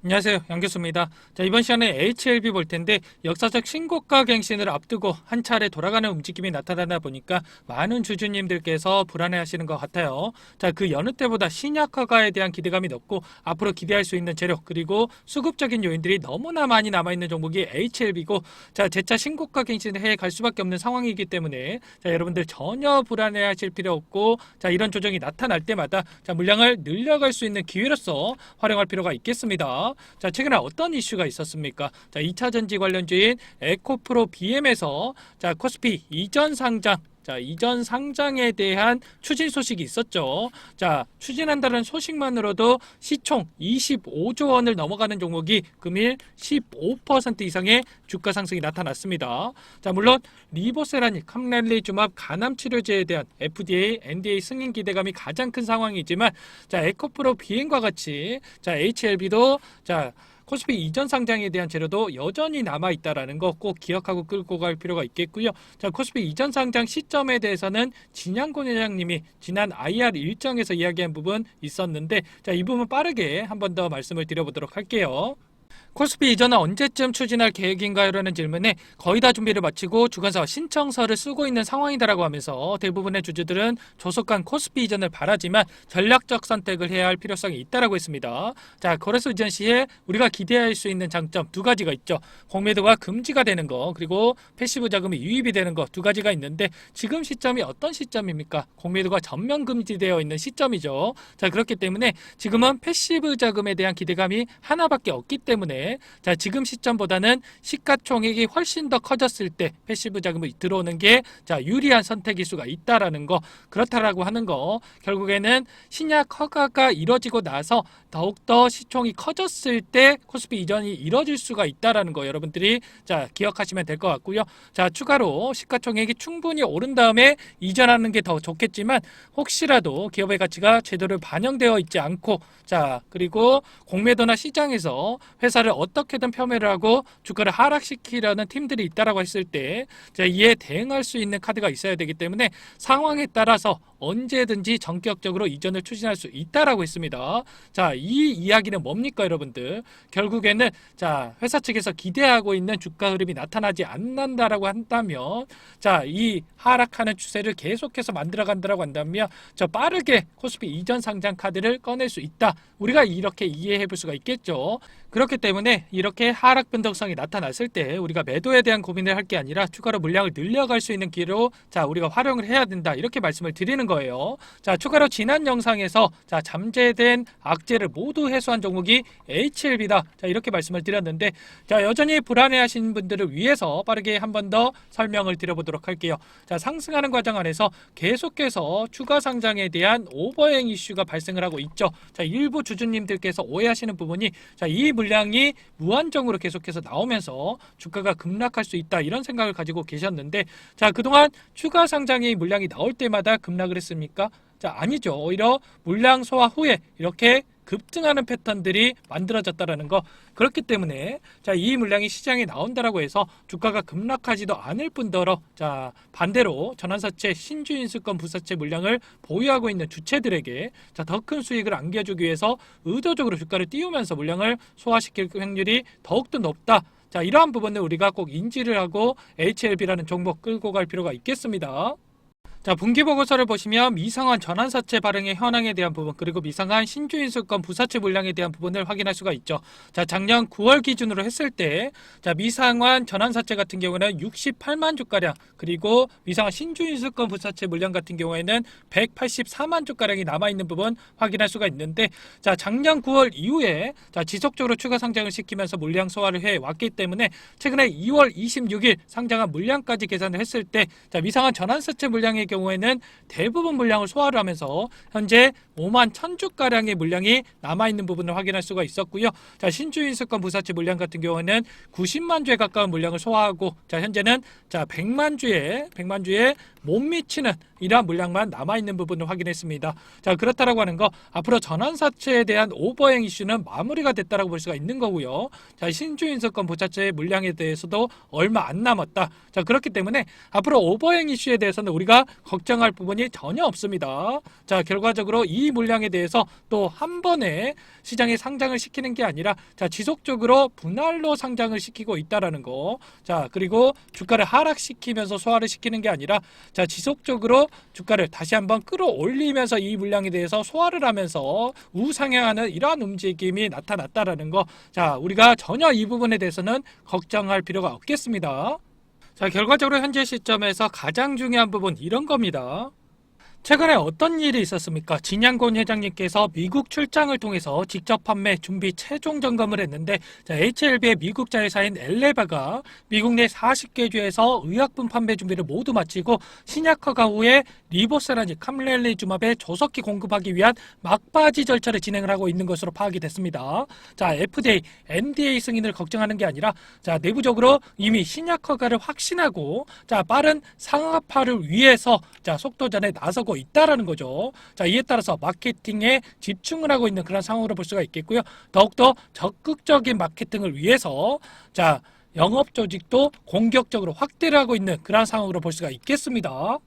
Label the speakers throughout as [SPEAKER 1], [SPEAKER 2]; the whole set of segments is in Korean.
[SPEAKER 1] 안녕하세요. 양교수입니다. 자, 이번 시간에 HLB 볼 텐데 역사적 신고가 갱신을 앞두고 한 차례 돌아가는 움직임이 나타나다 보니까 많은 주주님들께서 불안해하시는 것 같아요. 자, 그 여느 때보다 신약 허가에 대한 기대감이 높고 앞으로 기대할 수 있는 재료 그리고 수급적인 요인들이 너무나 많이 남아있는 종목이 HLB고, 자, 재차 신고가 갱신을 해 갈 수밖에 없는 상황이기 때문에 자, 여러분들 전혀 불안해하실 필요 없고, 자, 이런 조정이 나타날 때마다 자, 물량을 늘려갈 수 있는 기회로서 활용할 필요가 있겠습니다. 자, 최근에 어떤 이슈가 있었습니까? 자, 2차전지 관련주인 에코프로 BM에서 자, 코스피 이전 상장, 자, 이전 상장에 대한 추진 소식이 있었죠. 자, 추진한다는 소식만으로도 시총 25조 원을 넘어가는 종목이 금일 15% 이상의 주가 상승이 나타났습니다. 자, 물론 리보세라닉, 캄렐리주맙 간암 치료제에 대한 FDA, NDA 승인 기대감이 가장 큰 상황이지만, 자, 에코프로 비행과 같이 자, HLB도 자, 코스피 이전 상장에 대한 재료도 여전히 남아있다는 거 꼭 기억하고 끌고 갈 필요가 있겠고요. 자, 코스피 이전 상장 시점에 대해서는 진양곤 회장님이 지난 IR 일정에서 이야기한 부분 있었는데, 자, 이 부분 빠르게 한 번 더 말씀을 드려보도록 할게요. 코스피 이전은 언제쯤 추진할 계획인가요? 라는 질문에 거의 다 준비를 마치고 주관사와 신청서를 쓰고 있는 상황이다라고 하면서 대부분의 주주들은 조속한 코스피 이전을 바라지만 전략적 선택을 해야 할 필요성이 있다라고 했습니다. 자, 거래소 이전 시에 우리가 기대할 수 있는 장점 두 가지가 있죠. 공매도가 금지가 되는 거, 그리고 패시브 자금이 유입이 되는 거 두 가지가 있는데, 지금 시점이 어떤 시점입니까? 공매도가 전면 금지되어 있는 시점이죠. 자, 그렇기 때문에 지금은 패시브 자금에 대한 기대감이 하나밖에 없기 때문에 자, 지금 시점보다는 시가총액이 훨씬 더 커졌을 때 패시브 자금이 들어오는 게 자, 유리한 선택일 수가 있다라는 거, 그렇다라고 하는 거, 결국에는 신약 허가가 이뤄지고 나서 더욱더 시총이 커졌을 때 코스피 이전이 이뤄질 수가 있다라는 거 여러분들이 자, 기억하시면 될 것 같고요. 자, 추가로 시가총액이 충분히 오른 다음에 이전하는 게 더 좋겠지만, 혹시라도 기업의 가치가 제대로 반영되어 있지 않고, 자, 그리고 공매도나 시장에서 회사를 어떻게든 폄훼를 하고 주가를 하락시키려는 팀들이 있다라고 했을 때 자, 이에 대응할 수 있는 카드가 있어야 되기 때문에 상황에 따라서 언제든지 전격적으로 이전을 추진할 수 있다라고 했습니다. 자, 이 이야기는 뭡니까, 여러분들? 결국에는 자, 회사 측에서 기대하고 있는 주가 흐름이 나타나지 않는다라고 한다면, 자, 이 하락하는 추세를 계속해서 만들어간다라고 한다면 저 빠르게 코스피 이전 상장 카드를 꺼낼 수 있다. 우리가 이렇게 이해해 볼 수가 있겠죠. 그렇기 때문에 이렇게 하락 변동성이 나타났을 때 우리가 매도에 대한 고민을 할 게 아니라 추가로 물량을 늘려갈 수 있는 기회로 자, 우리가 활용을 해야 된다, 이렇게 말씀을 드리는 거예요. 자, 추가로 지난 영상에서 자, 잠재된 악재를 모두 해소한 종목이 HLB다, 자, 이렇게 말씀을 드렸는데, 자, 여전히 불안해하시는 분들을 위해서 빠르게 한 번 더 설명을 드려보도록 할게요. 자, 상승하는 과정 안에서 계속해서 추가 상장에 대한 오버행 이슈가 발생을 하고 있죠. 자, 일부 주주님들께서 오해하시는 부분이 자, 이 물량이 무한정으로 계속해서 나오면서 주가가 급락할 수 있다, 이런 생각을 가지고 계셨는데, 자, 그동안 추가 상장의 물량이 나올 때마다 급락을 했습니까? 자, 아니죠. 오히려 물량 소화 후에 이렇게 급등하는 패턴들이 만들어졌다라는 거. 그렇기 때문에 자, 이 물량이 시장에 나온다라고 해서 주가가 급락하지도 않을 뿐더러, 자, 반대로 전환사채, 신주인수권 부사채 물량을 보유하고 있는 주체들에게 자, 더 큰 수익을 안겨주기 위해서 의도적으로 주가를 띄우면서 물량을 소화시킬 확률이 더욱더 높다. 자, 이러한 부분을 우리가 꼭 인지를 하고 HLB라는 종목 끌고 갈 필요가 있겠습니다. 자, 분기보고서를 보시면 미상환 전환사채 발행의 현황에 대한 부분, 그리고 미상환 신주인수권 부사채 물량에 대한 부분을 확인할 수가 있죠. 자, 작년 9월 기준으로 했을 때 자, 미상환 전환사채 같은 경우는 68만 주가량, 그리고 미상환 신주인수권 부사채 물량 같은 경우에는 184만 주가량이 남아있는 부분 확인할 수가 있는데, 자, 작년 9월 이후에 자, 지속적으로 추가 상장을 시키면서 물량 소화를 해왔기 때문에 최근에 2월 26일 상장한 물량까지 계산을 했을 때 자, 미상환 전환사채 물량의 경우에는 대부분 물량을 소화를 하면서 현재 5만 1000주가량의 물량이 남아있는 부분을 확인할 수가 있었고요. 자, 신주인수권 부사채 물량 같은 경우에는 90만 주에 가까운 물량을 소화하고, 자, 현재는 자, 100만 주에 못 미치는 이러한 물량만 남아있는 부분을 확인했습니다. 자, 그렇다라고 하는 거 앞으로 전환사채에 대한 오버행 이슈는 마무리가 됐다라고 볼 수가 있는 거고요. 자, 신주인수권 보차채의 물량에 대해서도 얼마 안 남았다. 자, 그렇기 때문에 앞으로 오버행 이슈에 대해서는 우리가 걱정할 부분이 전혀 없습니다. 자, 결과적으로 이 물량에 대해서 또 한 번에 시장에 상장을 시키는 게 아니라 자, 지속적으로 분할로 상장을 시키고 있다라는 거. 자, 그리고 주가를 하락시키면서 소화를 시키는 게 아니라 자, 지속적으로 주가를 다시 한번 끌어올리면서 이 물량에 대해서 소화를 하면서 우상향하는 이러한 움직임이 나타났다라는 거. 자, 우리가 전혀 이 부분에 대해서는 걱정할 필요가 없겠습니다. 자, 결과적으로 현재 시점에서 가장 중요한 부분 이런 겁니다. 최근에 어떤 일이 있었습니까? 진양곤 회장님께서 미국 출장을 통해서 직접 판매 준비 최종 점검을 했는데 HLB의 미국 자회사인 엘레바가 미국 내 40개 주에서 의약품 판매 준비를 모두 마치고 신약 허가 후에 리보세라직 캄렐리주맙의 조속히 공급하기 위한 막바지 절차를 진행을 하고 있는 것으로 파악이 됐습니다. 자, FDA, NDA 승인을 걱정하는 게 아니라 자, 내부적으로 이미 신약 허가를 확신하고 자, 빠른 상업화를 위해서 자, 속도전에 나서고 있다라는 거죠. 자, 이에 따라서 마케팅에 집중을 하고 있는 그런 상황으로 볼 수가 있겠고요. 더욱더 적극적인 마케팅을 위해서 자, 영업 조직도 공격적으로 확대를 하고 있는 그런 상황으로 볼 수가 있겠습니다.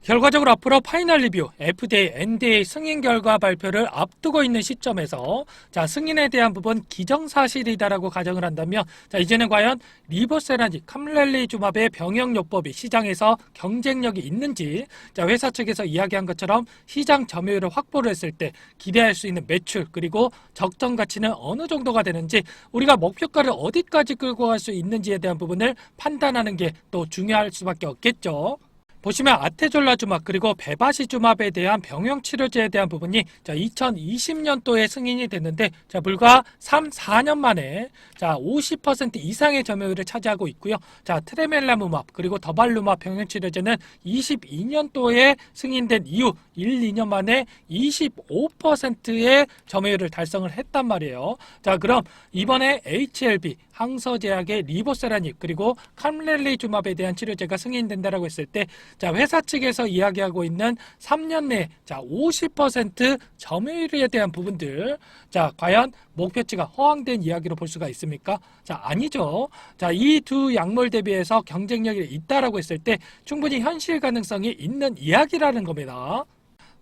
[SPEAKER 1] 결과적으로 앞으로 파이널 리뷰, FDA, NDA 승인 결과 발표를 앞두고 있는 시점에서 자, 승인에 대한 부분 기정사실이다라고 가정을 한다면 자, 이제는 과연 리보세라직 캄렐리주맙의 병역요법이 시장에서 경쟁력이 있는지 자, 회사 측에서 이야기한 것처럼 시장 점유율을 확보를 했을 때 기대할 수 있는 매출 그리고 적정 가치는 어느 정도가 되는지 우리가 목표가를 어디까지 끌고 갈 수 있는지에 대한 부분을 판단하는 게 또 중요할 수밖에 없겠죠. 보시면 아테졸라주맙 그리고 베바시주맙에 대한 병용치료제에 대한 부분이 자, 2020년도에 승인이 됐는데 자, 불과 3, 4년 만에 자, 50% 이상의 점유율을 차지하고 있고요. 자, 트레멜라무맙 그리고 더발루맙 병용치료제는 22년도에 승인된 이후 1, 2년 만에 25%의 점유율을 달성을 했단 말이에요. 자, 그럼 이번에 HLB 항서제약의 리보세라닉 그리고 캄렐리주맙에 대한 치료제가 승인된다라고 했을 때 자, 회사 측에서 이야기하고 있는 3년 내에 자, 50% 점유율에 대한 부분들 자, 과연 목표치가 허황된 이야기로 볼 수가 있습니까? 자, 아니죠. 자, 이 두 약물 대비해서 경쟁력이 있다라고 했을 때 충분히 현실 가능성이 있는 이야기라는 겁니다.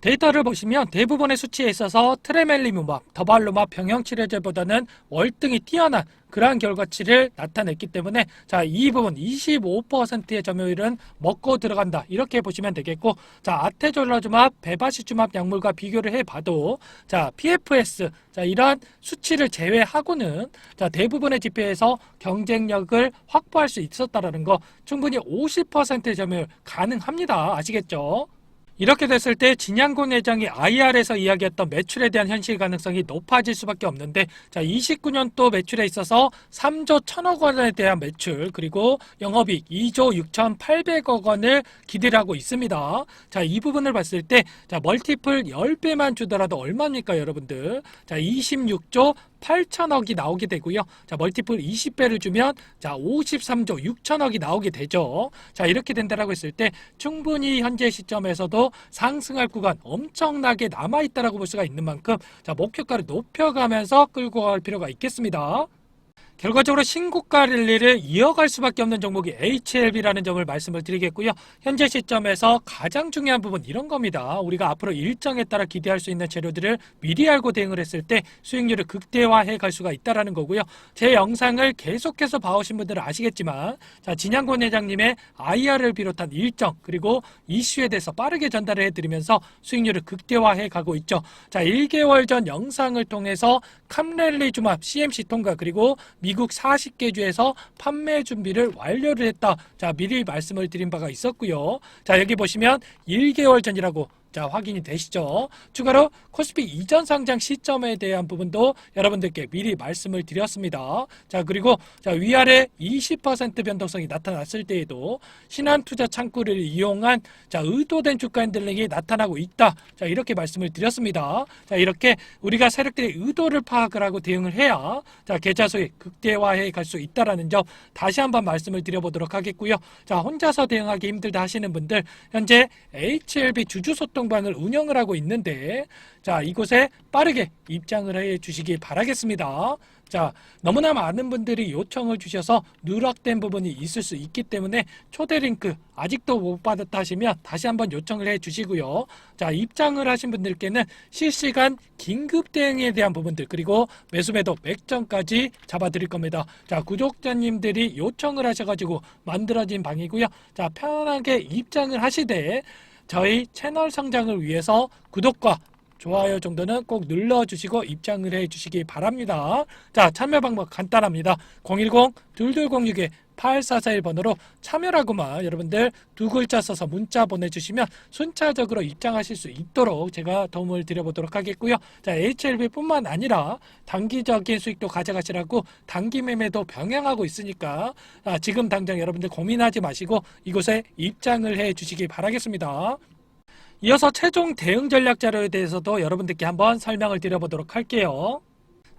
[SPEAKER 1] 데이터를 보시면 대부분의 수치에 있어서 트레멜리무맙, 더발루맙 병용치료제보다는 월등히 뛰어난 그러한 결과치를 나타냈기 때문에 자, 이 부분 25%의 점유율은 먹고 들어간다 이렇게 보시면 되겠고 자, 아테졸라주맙, 베바시주맙 약물과 비교를 해봐도 자, PFS 자, 이러한 수치를 제외하고는 자, 대부분의 지표에서 경쟁력을 확보할 수 있었다라는 거 충분히 50%의 점유율 가능합니다. 아시겠죠? 이렇게 됐을 때 진양곤 회장이 IR에서 이야기했던 매출에 대한 현실 가능성이 높아질 수밖에 없는데 자, 29년도 매출에 있어서 3조 1천억 원에 대한 매출 그리고 영업이익 2조 6,800억 원을 기대를 하고 있습니다. 자, 이 부분을 봤을 때 자, 멀티플 10배만 주더라도 얼마입니까 여러분들? 자, 26조 8천억이 나오게 되고요. 자, 멀티플 20배를 주면 자, 53조 6천억이 나오게 되죠. 자, 이렇게 된다라고 했을 때 충분히 현재 시점에서도 상승할 구간 엄청나게 남아있다라고 볼 수가 있는 만큼 자, 목표가를 높여가면서 끌고 갈 필요가 있겠습니다. 결과적으로 신고가 랠리를 이어갈 수밖에 없는 종목이 HLB라는 점을 말씀을 드리겠고요. 현재 시점에서 가장 중요한 부분 이런 겁니다. 우리가 앞으로 일정에 따라 기대할 수 있는 재료들을 미리 알고 대응을 했을 때 수익률을 극대화해 갈 수가 있다는 거고요. 제 영상을 계속해서 봐오신 분들은 아시겠지만 자, 진양곤 회장님의 IR을 비롯한 일정 그리고 이슈에 대해서 빠르게 전달을 해드리면서 수익률을 극대화해 가고 있죠. 자, 1개월 전 영상을 통해서 캄렐리주맙 CMC 통과 그리고 미국 40개 주에서 판매 준비를 완료를 했다. 자, 미리 말씀을 드린 바가 있었고요. 자, 여기 보시면 1개월 전이라고 자, 확인이 되시죠? 추가로 코스피 이전 상장 시점에 대한 부분도 여러분들께 미리 말씀을 드렸습니다. 자, 그리고 자, 위아래 20% 변동성이 나타났을 때에도 신한 투자 창구를 이용한 자, 의도된 주가 핸들링이 나타나고 있다. 자, 이렇게 말씀을 드렸습니다. 자, 이렇게 우리가 세력들의 의도를 파악을 하고 대응을 해야 자, 계좌 수익 극대화해 갈 수 있다라는 점 다시 한번 말씀을 드려보도록 하겠고요. 자, 혼자서 대응하기 힘들다 하시는 분들 현재 HLB 주주 소통방을 운영을 하고 있는데 자, 이곳에 빠르게 입장을 해 주시기 바라겠습니다. 자, 너무나 많은 분들이 요청을 주셔서 누락된 부분이 있을 수 있기 때문에 초대 링크 아직도 못 받았다 하시면 다시 한번 요청을 해 주시고요. 자, 입장을 하신 분들께는 실시간 긴급 대응에 대한 부분들 그리고 매수매도 맥점까지 잡아드릴 겁니다. 자, 구독자님들이 요청을 하셔가지고 만들어진 방이고요. 자, 편하게 입장을 하시되 저희 채널 성장을 위해서 구독과 좋아요 정도는 꼭 눌러주시고 입장을 해주시기 바랍니다. 자, 참여 방법 간단합니다. 010-2206-8441 번호로 참여라고만 여러분들 두 글자 써서 문자 보내주시면 순차적으로 입장하실 수 있도록 제가 도움을 드려보도록 하겠고요. 자, HLB뿐만 아니라 단기적인 수익도 가져가시라고 단기 매매도 병행하고 있으니까 지금 당장 여러분들 고민하지 마시고 이곳에 입장을 해주시기 바라겠습니다. 이어서 최종 대응 전략 자료에 대해서도 여러분들께 한번 설명을 드려보도록 할게요.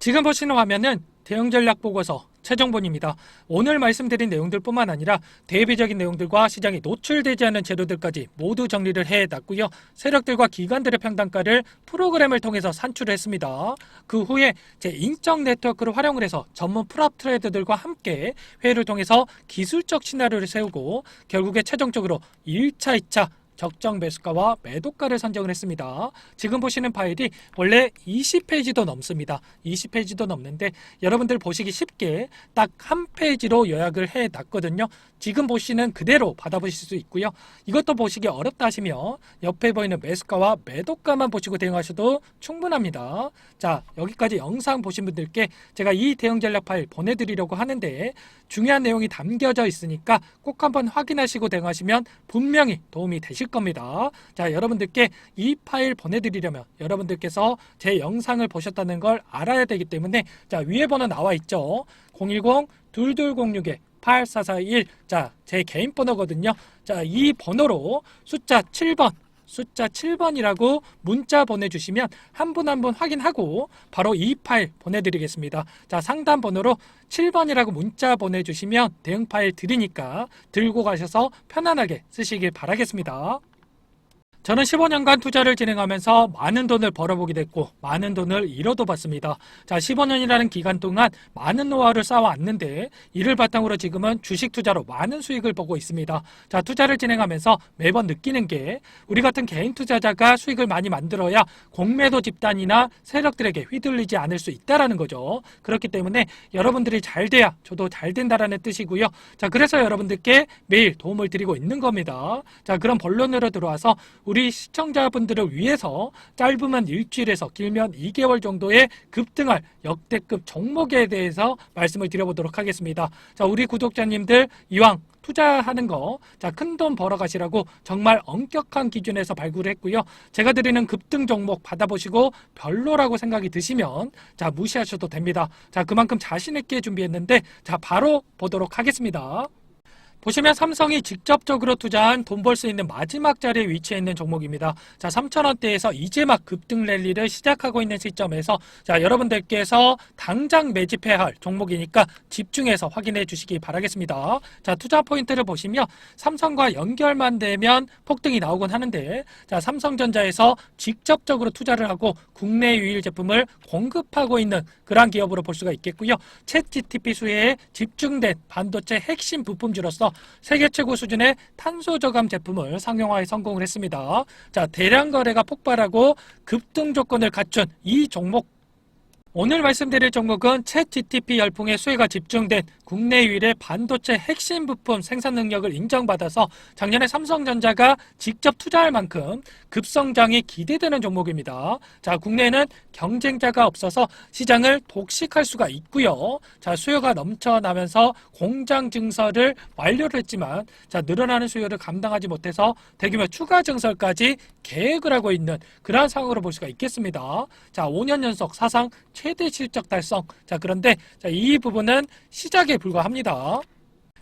[SPEAKER 1] 지금 보시는 화면은 대응 전략 보고서 최종본입니다. 오늘 말씀드린 내용들뿐만 아니라 대비적인 내용들과 시장에 노출되지 않은 재료들까지 모두 정리를 해놨고요. 세력들과 기관들의 평단가를 프로그램을 통해서 산출을 했습니다. 그 후에 제 인적 네트워크를 활용을 해서 전문 프랍 트레이더들과 함께 회의를 통해서 기술적 시나리오를 세우고 결국에 최종적으로 1차, 2차 적정 매수가와 매도가를 선정을 했습니다. 지금 보시는 파일이 원래 20페이지도 넘습니다. 20페이지도 넘는데 여러분들 보시기 쉽게 딱 한 페이지로 요약을 해놨거든요. 지금 보시는 그대로 받아보실 수 있고요. 이것도 보시기 어렵다 하시면 옆에 보이는 매수가와 매도가만 보시고 대응하셔도 충분합니다. 자, 여기까지 영상 보신 분들께 제가 이 대응 전략 파일 보내드리려고 하는데 중요한 내용이 담겨져 있으니까 꼭 한번 확인하시고 대응하시면 분명히 도움이 되실 겁니다. 자, 여러분들께 이 파일 보내드리려면 여러분들께서 제 영상을 보셨다는 걸 알아야 되기 때문에 자, 위에 번호 나와 있죠. 010-2206-8441 자, 제 개인 번호거든요. 자, 이 번호로 숫자 7번이라고 문자 보내주시면 한 분 한 분 확인하고 바로 이 파일 보내드리겠습니다. 자, 상담 번호로 7번이라고 문자 보내주시면 대응 파일 드리니까 들고 가셔서 편안하게 쓰시길 바라겠습니다. 저는 15년간 투자를 진행하면서 많은 돈을 벌어보게 됐고 많은 돈을 잃어도 봤습니다. 자, 15년이라는 기간 동안 많은 노하우를 쌓아왔는데 이를 바탕으로 지금은 주식 투자로 많은 수익을 보고 있습니다. 자, 투자를 진행하면서 매번 느끼는 게 우리 같은 개인 투자자가 수익을 많이 만들어야 공매도 집단이나 세력들에게 휘둘리지 않을 수 있다라는 거죠. 그렇기 때문에 여러분들이 잘 돼야 저도 잘 된다라는 뜻이고요. 자, 그래서 여러분들께 매일 도움을 드리고 있는 겁니다. 자, 그럼 본론으로 들어와서 우리 시청자분들을 위해서 짧으면 일주일에서 길면 2개월 정도의 급등할 역대급 종목에 대해서 말씀을 드려보도록 하겠습니다. 자, 우리 구독자님들 이왕 투자하는 거, 자, 큰돈 벌어가시라고 정말 엄격한 기준에서 발굴했고요. 제가 드리는 급등 종목 받아보시고 별로라고 생각이 드시면 자, 무시하셔도 됩니다. 자, 그만큼 자신 있게 준비했는데 자, 바로 보도록 하겠습니다. 보시면 삼성이 직접적으로 투자한 돈 벌 수 있는 마지막 자리에 위치해 있는 종목입니다. 자, 3,000원대에서 이제 막 급등 랠리를 시작하고 있는 시점에서 자, 여러분들께서 당장 매집해야 할 종목이니까 집중해서 확인해 주시기 바라겠습니다. 자, 투자 포인트를 보시면 삼성과 연결만 되면 폭등이 나오곤 하는데 자, 삼성전자에서 직접적으로 투자를 하고 국내 유일 제품을 공급하고 있는 그러한 기업으로 볼 수가 있겠고요. 챗GPT 수혜에 집중된 반도체 핵심 부품주로서 세계 최고 수준의 탄소 저감 제품을 상용화에 성공을 했습니다. 자, 대량 거래가 폭발하고 급등 조건을 갖춘 이 종목 오늘 말씀드릴 종목은 챗GPT 열풍의 수혜가 집중된 국내 유일의 반도체 핵심 부품 생산 능력을 인정받아서 작년에 삼성전자가 직접 투자할 만큼 급성장이 기대되는 종목입니다. 자, 국내에는 경쟁자가 없어서 시장을 독식할 수가 있고요. 자, 수요가 넘쳐나면서 공장 증설을 완료를 했지만 자, 늘어나는 수요를 감당하지 못해서 대규모 추가 증설까지 계획을 하고 있는 그러한 상황으로 볼 수가 있겠습니다. 자, 5년 연속 사상 최대 실적 달성. 자, 그런데 이 부분은 시작에 불과합니다.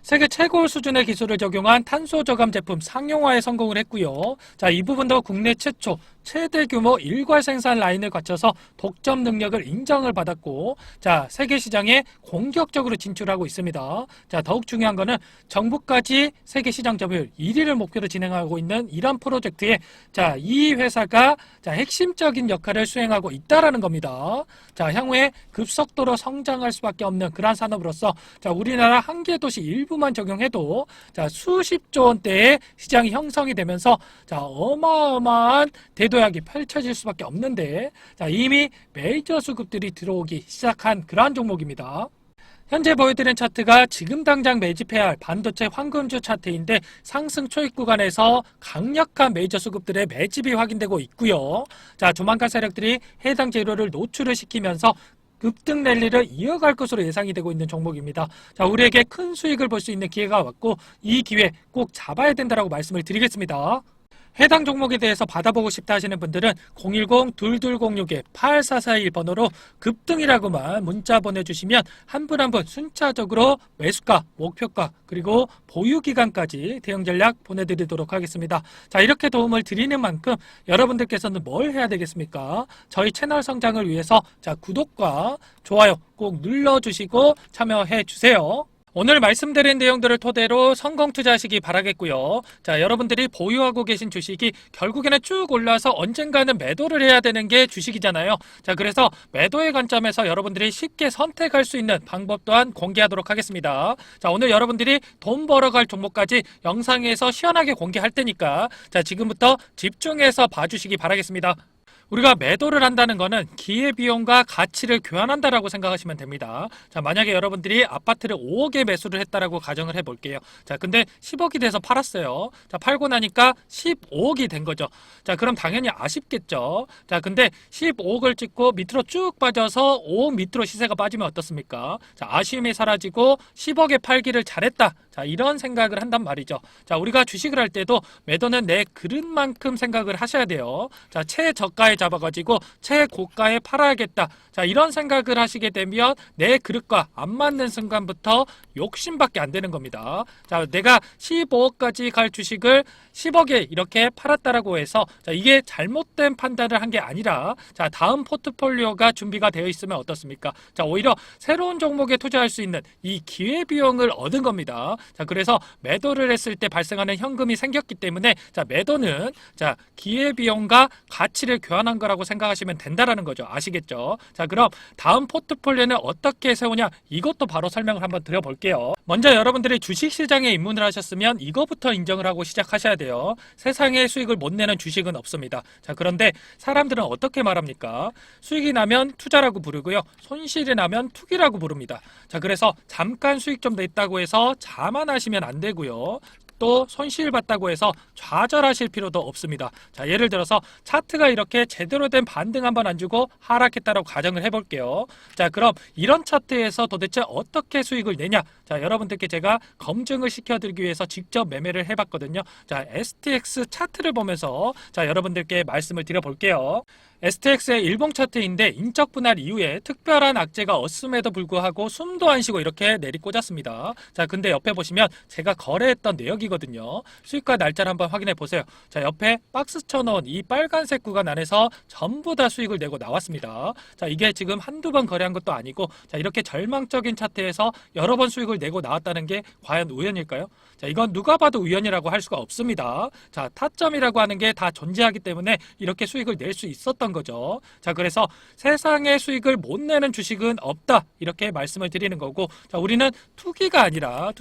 [SPEAKER 1] 세계 최고 수준의 기술을 적용한 탄소 저감 제품 상용화에 성공을 했고요. 자, 이 부분도 국내 최초 최대 규모 일괄 생산 라인을 거쳐서 독점 능력을 인정을 받았고, 자, 세계 시장에 공격적으로 진출하고 있습니다. 자, 더욱 중요한 거는 정부까지 세계 시장 점유율 1위를 목표로 진행하고 있는 이런 프로젝트에 자, 이 회사가 자, 핵심적인 역할을 수행하고 있다라는 겁니다. 자, 향후에 급속도로 성장할 수밖에 없는 그러한 산업으로서 자, 우리나라 한 개 도시 일부만 적용해도 자, 수십조 원대의 시장이 형성이 되면서 자, 어마어마한 대도약이 펼쳐질 수밖에 없는데 자, 이미 메이저 수급들이 들어오기 시작한 그러한 종목입니다. 현재 보여드린 차트가 지금 당장 매집해야 할 반도체 황금주 차트인데 상승 초입 구간에서 강력한 메이저 수급들의 매집이 확인되고 있고요. 자, 조만간 세력들이 해당 재료를 노출을 시키면서 급등 랠리를 이어갈 것으로 예상이 되고 있는 종목입니다. 자, 우리에게 큰 수익을 볼 수 있는 기회가 왔고 이 기회 꼭 잡아야 된다라고 말씀을 드리겠습니다. 해당 종목에 대해서 받아보고 싶다 하시는 분들은 010-2206-8441 번호로 급등이라고만 문자 보내주시면 한 분 한 분 순차적으로 매수가, 목표가, 그리고 보유기간까지 대응 전략 보내드리도록 하겠습니다. 자, 이렇게 도움을 드리는 만큼 여러분들께서는 뭘 해야 되겠습니까? 저희 채널 성장을 위해서 자, 구독과 좋아요 꼭 눌러주시고 참여해 주세요. 오늘 말씀드린 내용들을 토대로 성공 투자하시기 바라겠고요. 자, 여러분들이 보유하고 계신 주식이 결국에는 쭉 올라서 언젠가는 매도를 해야 되는 게 주식이잖아요. 자, 그래서 매도의 관점에서 여러분들이 쉽게 선택할 수 있는 방법 또한 공개하도록 하겠습니다. 자, 오늘 여러분들이 돈 벌어갈 종목까지 영상에서 시원하게 공개할 테니까 자, 지금부터 집중해서 봐주시기 바라겠습니다. 우리가 매도를 한다는 것은 기회비용과 가치를 교환한다라고 생각하시면 됩니다. 자, 만약에 여러분들이 아파트를 5억에 매수를 했다라고 가정을 해볼게요. 자, 근데 10억이 돼서 팔았어요. 자, 팔고 나니까 15억이 된 거죠. 자, 그럼 당연히 아쉽겠죠. 자, 근데 15억을 찍고 밑으로 쭉 빠져서 5억 밑으로 시세가 빠지면 어떻습니까? 자, 아쉬움이 사라지고 10억에 팔기를 잘했다. 자, 이런 생각을 한단 말이죠. 자, 우리가 주식을 할 때도 매도는 내 그릇만큼 생각을 하셔야 돼요. 자, 최저가에 잡아가지고 최고가에 팔아야겠다. 자, 이런 생각을 하시게 되면 내 그릇과 안 맞는 순간부터 욕심밖에 안 되는 겁니다. 자, 내가 15억까지 갈 주식을 10억에 이렇게 팔았다라고 해서 자, 이게 잘못된 판단을 한 게 아니라 자, 다음 포트폴리오가 준비가 되어 있으면 어떻습니까? 자, 오히려 새로운 종목에 투자할 수 있는 이 기회비용을 얻은 겁니다. 자, 그래서 매도를 했을 때 발생하는 현금이 생겼기 때문에 자, 매도는 자, 기회비용과 가치를 교환한 거라고 생각하시면 된다라는 거죠. 아시겠죠? 자, 그럼 다음 포트폴리오는 어떻게 세우냐? 이것도 바로 설명을 한번 드려볼게요. 먼저 여러분들이 주식시장에 입문을 하셨으면 이거부터 인정을 하고 시작하셔야 돼요. 세상에 수익을 못 내는 주식은 없습니다. 자, 그런데 사람들은 어떻게 말합니까? 수익이 나면 투자라고 부르고요. 손실이 나면 투기라고 부릅니다. 자, 그래서 잠깐 수익 좀 냈다고 해서 자만하시면 안 되고요. 또 손실 봤다고 해서 좌절하실 필요도 없습니다. 자, 예를 들어서 차트가 이렇게 제대로 된 반등 한번 안 주고 하락했다라고 가정을 해볼게요. 자, 그럼 이런 차트에서 도대체 어떻게 수익을 내냐? 자, 여러분들께 제가 검증을 시켜드리기 위해서 직접 매매를 해봤거든요. 자, STX 차트를 보면서 자, 여러분들께 말씀을 드려볼게요. STX의 일봉 차트인데 인적 분할 이후에 특별한 악재가 없음에도 불구하고 숨도 안 쉬고 이렇게 내리꽂았습니다. 자, 근데 옆에 보시면 제가 거래했던 내역이거든요. 수익과 날짜를 한번 확인해 보세요. 자, 옆에 박스 쳐놓은 이 빨간색 구간 안에서 전부 다 수익을 내고 나왔습니다. 자, 이게 지금 한두 번 거래한 것도 아니고 자, 이렇게 절망적인 차트에서 여러 번 수익을 내고 나왔다는 게 과연 우연일까요? 자, 이건 누가 봐도 우연이라고 할 수가 없습니다. 자, 타점이라고 하는 게 다 존재하기 때문에 이렇게 수익을 낼 수 있었던 없다는 거죠. 자, 그래서 세상에 수익을 못 내는 주식은 없다 이렇게 말씀을 드리는 거고, 자, 우리는 투기가 아니라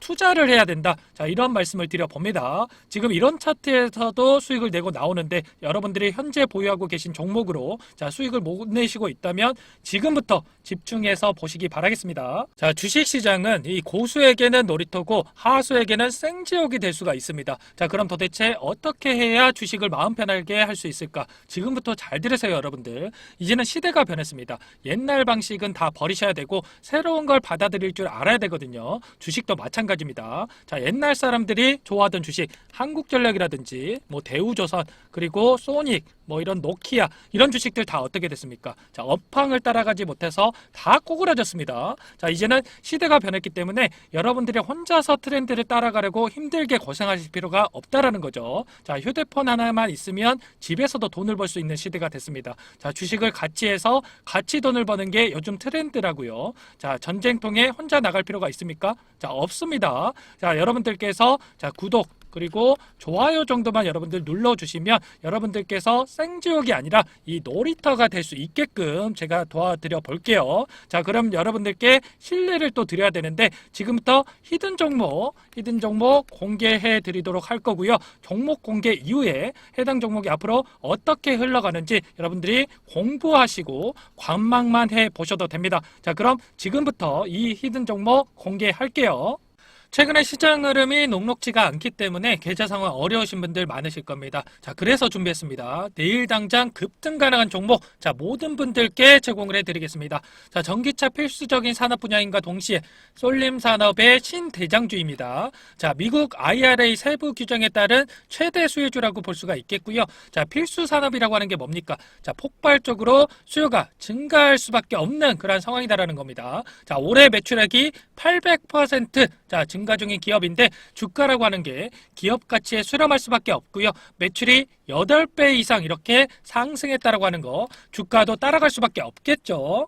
[SPEAKER 1] 투자를 해야 된다. 자, 이런 말씀을 드려봅니다. 지금 이런 차트에서도 수익을 내고 나오는데 여러분들이 현재 보유하고 계신 종목으로 자, 수익을 못 내시고 있다면 지금부터 집중해서 보시기 바라겠습니다. 자, 주식시장은 이 고수에게는 놀이터고 하수에게는 생지옥이 될 수가 있습니다. 자, 그럼 도대체 어떻게 해야 주식을 마음 편하게 할 수 있을까? 지금부터 잘 들으세요, 여러분들. 이제는 시대가 변했습니다. 옛날 방식은 다 버리셔야 되고 새로운 걸 받아들일 줄 알아야 되거든요. 주식도 마찬가지입니다. 자, 옛날 사람들이 좋아하던 주식, 한국전력이라든지 뭐 대우조선, 그리고 소닉, 뭐 이런 노키아, 이런 주식들 다 어떻게 됐습니까? 자, 업황을 따라가지 못해서 다 꼬그라졌습니다. 자, 이제는 시대가 변했기 때문에 여러분들이 혼자서 트렌드를 따라가려고 힘들게 고생하실 필요가 없다라는 거죠. 자, 휴대폰 하나만 있으면 집에서도 돈을 벌 수 있는 시대가 됐습니다. 자, 주식을 같이 해서 같이 돈을 버는 게 요즘 트렌드라고요. 자, 전쟁통에 혼자 나갈 필요가 있습니까? 자, 없습니다. 자, 여러분들께서 자, 구독 그리고 좋아요 정도만 여러분들 눌러주시면 여러분들께서 생지옥이 아니라 이 놀이터가 될 수 있게끔 제가 도와드려 볼게요. 자, 그럼 여러분들께 신뢰를 또 드려야 되는데 지금부터 히든 종목 공개해 드리도록 할 거고요. 종목 공개 이후에 해당 종목이 앞으로 어떻게 흘러가는지 여러분들이 공부하시고 관망만 해 보셔도 됩니다. 자, 그럼 지금부터 이 히든 종목 공개할게요. 최근에 시장 흐름이 녹록지가 않기 때문에 계좌 상황 어려우신 분들 많으실 겁니다. 자, 그래서 준비했습니다. 내일 당장 급등 가능한 종목, 자, 모든 분들께 제공을 해드리겠습니다. 자, 전기차 필수적인 산업 분야인가 동시에 쏠림 산업의 신대장주입니다. 자, 미국 IRA 세부 규정에 따른 최대 수혜주라고 볼 수가 있겠고요. 자, 필수 산업이라고 하는 게 뭡니까? 자, 폭발적으로 수요가 증가할 수밖에 없는 그런 상황이다라는 겁니다. 자, 올해 매출액이 800% 자, 증가 중인 기업인데 주가라고 하는 게 기업 가치에 수렴할 수밖에 없고요. 매출이 8배 이상 이렇게 상승했다라고 하는 거 주가도 따라갈 수밖에 없겠죠.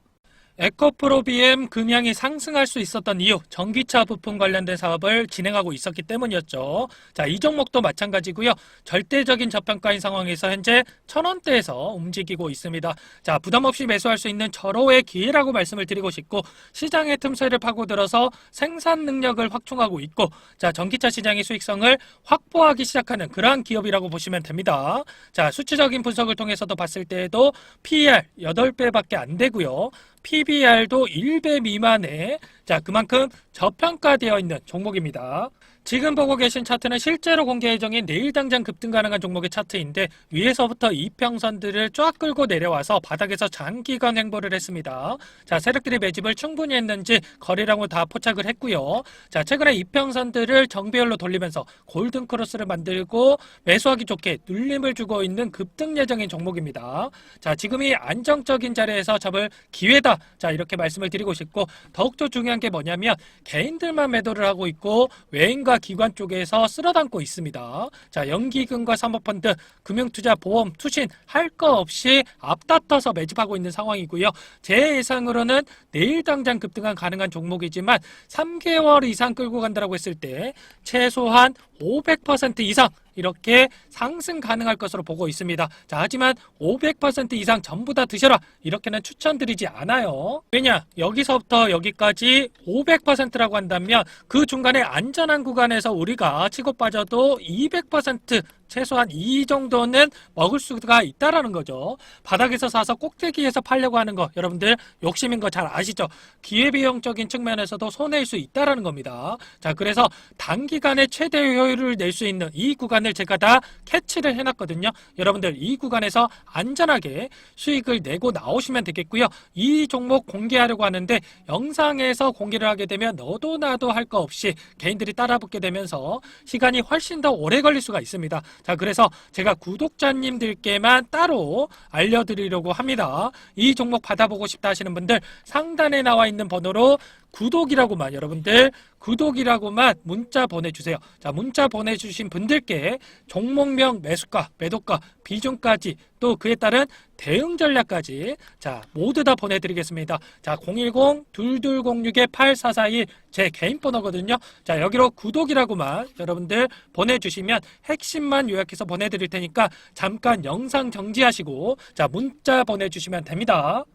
[SPEAKER 1] 에코프로 BM 금양이 상승할 수 있었던 이유, 전기차 부품 관련된 사업을 진행하고 있었기 때문이었죠. 자, 이 종목도 마찬가지고요. 절대적인 저평가인 상황에서 현재 1,000원대에서 움직이고 있습니다. 자, 부담 없이 매수할 수 있는 절호의 기회라고 말씀을 드리고 싶고, 시장의 틈새를 파고들어서 생산 능력을 확충하고 있고, 자, 전기차 시장의 수익성을 확보하기 시작하는 그러한 기업이라고 보시면 됩니다. 자, 수치적인 분석을 통해서도 봤을 때에도 PER 8배밖에 안 되고요. PBR도 1배 미만에 자, 그만큼 저평가되어 있는 종목입니다. 지금 보고 계신 차트는 실제로 공개 예정인 내일 당장 급등 가능한 종목의 차트인데 위에서부터 이평선들을 쫙 끌고 내려와서 바닥에서 장기간 횡보를 했습니다. 자, 세력들이 매집을 충분히 했는지 거래량을 다 포착을 했고요. 자, 최근에 이평선들을 정배열로 돌리면서 골든 크로스를 만들고 매수하기 좋게 눌림을 주고 있는 급등 예정인 종목입니다. 자, 지금이 안정적인 자리에서 잡을 기회다. 자, 이렇게 말씀을 드리고 싶고, 더욱더 중요한 게 뭐냐면 개인들만 매도를 하고 있고 외인과 기관 쪽에서 쓸어담고 있습니다. 자, 연기금과 사모펀드, 금융투자, 보험, 투신 할 거 없이 앞다퉈서 매집하고 있는 상황이고요. 제 예상으로는 내일 당장 급등한 가능한 종목이지만 3개월 이상 끌고 간다고 했을 때 최소한 500% 이상 이렇게 상승 가능할 것으로 보고 있습니다. 자, 하지만 500% 이상 전부 다 드셔라 이렇게는 추천드리지 않아요. 왜냐? 여기서부터 여기까지 500%라고 한다면 그 중간에 안전한 구간에서 우리가 치고 빠져도 200% 최소한 이 정도는 먹을 수가 있다라는 거죠. 바닥에서 사서 꼭대기에서 팔려고 하는 거 여러분들 욕심인 거 잘 아시죠? 기회비용적인 측면에서도 손해일 수 있다라는 겁니다. 자, 그래서 단기간에 최대 효율을 낼 수 있는 이 구간을 제가 다 캐치를 해놨거든요. 여러분들 이 구간에서 안전하게 수익을 내고 나오시면 되겠고요. 이 종목 공개하려고 하는데 영상에서 공개를 하게 되면 너도 나도 할 거 없이 개인들이 따라붙게 되면서 시간이 훨씬 더 오래 걸릴 수가 있습니다. 자, 그래서 제가 구독자님들께만 따로 알려드리려고 합니다. 이 종목 받아보고 싶다 하시는 분들 상단에 나와 있는 번호로 구독이라고만 여러분들 구독이라고만 문자 보내주세요. 자, 문자 보내주신 분들께 종목명 매수가, 매도가, 비중까지 또 그에 따른 대응 전략까지 자 모두 다 보내드리겠습니다. 자 010-2206-8441 제 개인 번호거든요. 자 여기로 구독이라고만 여러분들 보내주시면 핵심만 요약해서 보내드릴 테니까 잠깐 영상 정지하시고 자 문자 보내주시면 됩니다.